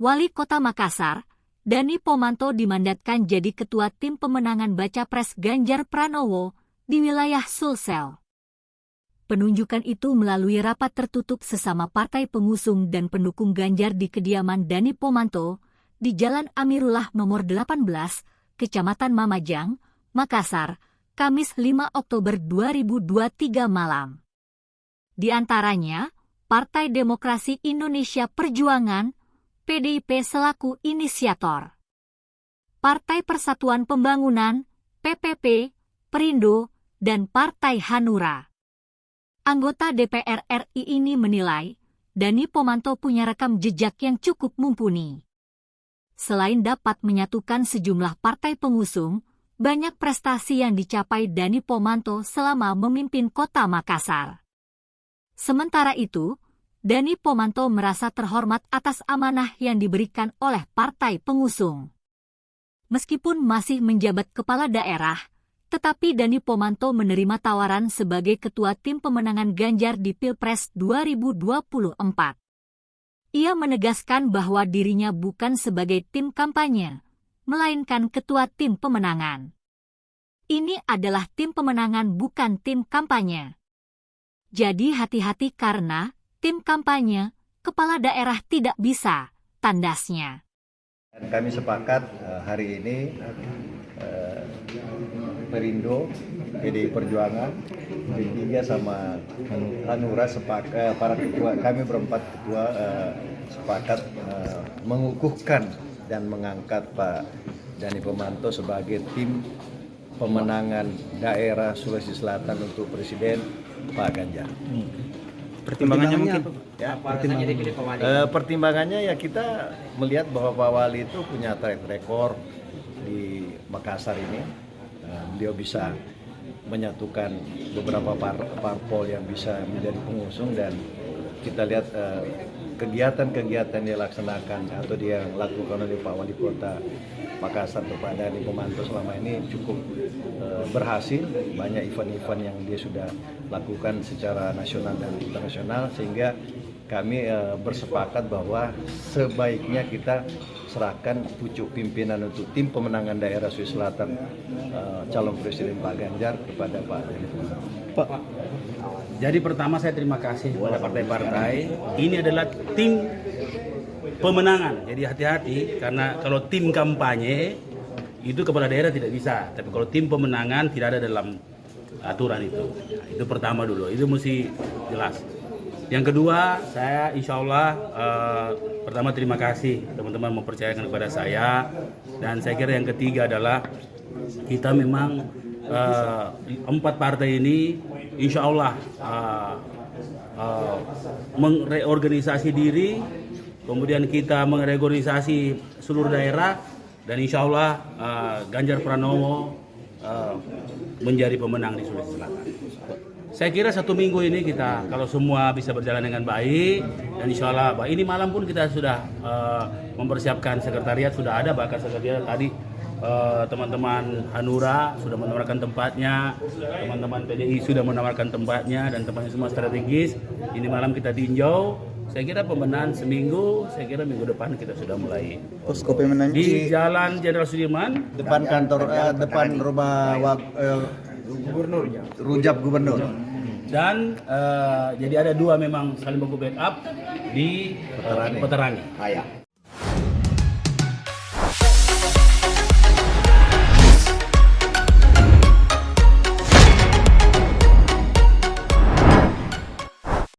Wali Kota Makassar, Dani Pomanto dimandatkan jadi ketua tim pemenangan Baca Pres Ganjar Pranowo di wilayah Sulsel. Penunjukan itu melalui rapat tertutup sesama partai pengusung dan pendukung Ganjar di kediaman Dani Pomanto di Jalan Amirullah nomor 18, Kecamatan Mamajang, Makassar, Kamis 5 Oktober 2023 malam. Di antaranya, Partai Demokrasi Indonesia Perjuangan, PDIP selaku inisiator. Partai Persatuan Pembangunan, PPP, Perindo, dan Partai Hanura. Anggota DPR RI ini menilai, Dani Pomanto punya rekam jejak yang cukup mumpuni. Selain dapat menyatukan sejumlah partai pengusung, banyak prestasi yang dicapai Dani Pomanto selama memimpin Kota Makassar. Sementara itu, Dani Pomanto merasa terhormat atas amanah yang diberikan oleh partai pengusung. Meskipun masih menjabat kepala daerah, tetapi Dani Pomanto menerima tawaran sebagai ketua tim pemenangan Ganjar di Pilpres 2024. Ia menegaskan bahwa dirinya bukan sebagai tim kampanye, melainkan ketua tim pemenangan. Ini adalah tim pemenangan bukan tim kampanye. Jadi hati-hati karena tim kampanye, kepala daerah tidak bisa, tandasnya. Kami sepakat hari ini Perindo, PDI Perjuangan, P3 sama Hanura sepakat, para ketua, kami berempat ketua sepakat mengukuhkan dan mengangkat Pak Dani Pomanto sebagai tim pemenangan daerah Sulawesi Selatan untuk Presiden Pak Ganjar. Pertimbangannya mungkin? Ya, pertimbangannya ya kita melihat bahwa Pak Wali itu punya track record di Makassar ini. Beliau bisa menyatukan beberapa parpol yang bisa menjadi pengusung dan kita lihat kegiatan-kegiatan yang dilaksanakan atau dia lakukan oleh Pak Wali Kota Makassar kepada Dani Pomanto selama ini cukup berhasil. Banyak event-event yang dia sudah lakukan secara nasional dan internasional sehingga kami bersepakat bahwa sebaiknya kita serahkan pucuk pimpinan untuk tim pemenangan daerah Sulawesi Selatan calon presiden Pak Ganjar kepada Pak Dani Pomanto. Pak, jadi pertama saya terima kasih kepada partai-partai. Ini adalah tim pemenangan. Jadi hati-hati karena kalau tim kampanye itu kepala daerah tidak bisa. Tapi kalau tim pemenangan tidak ada dalam aturan itu. Itu pertama dulu. Itu mesti jelas. Yang kedua, saya insya Allah pertama terima kasih teman-teman mempercayakan kepada saya. Dan saya kira yang ketiga adalah kita memang empat partai ini insya Allah mereorganisasi diri, kemudian kita mereorganisasi seluruh daerah, dan insya Allah Ganjar Pranowo menjadi pemenang di Sulawesi Selatan. Saya kira 1 minggu ini kita kalau semua bisa berjalan dengan baik dan insya Allah ini malam pun kita sudah mempersiapkan sekretariat, sudah ada bahkan sekretariat tadi teman-teman Hanura sudah menawarkan tempatnya, teman-teman PDI sudah menawarkan tempatnya dan tempatnya semua strategis. Ini malam kita tinjau. Saya kira pembenahan seminggu, saya kira minggu depan kita sudah mulai. Posko pemenangan Di Jalan Jenderal Sudirman, Depan kantor, depan rumah Gubernur, Rujab Gubernur. Dan jadi ada 2 memang saling baku backup di Peterani.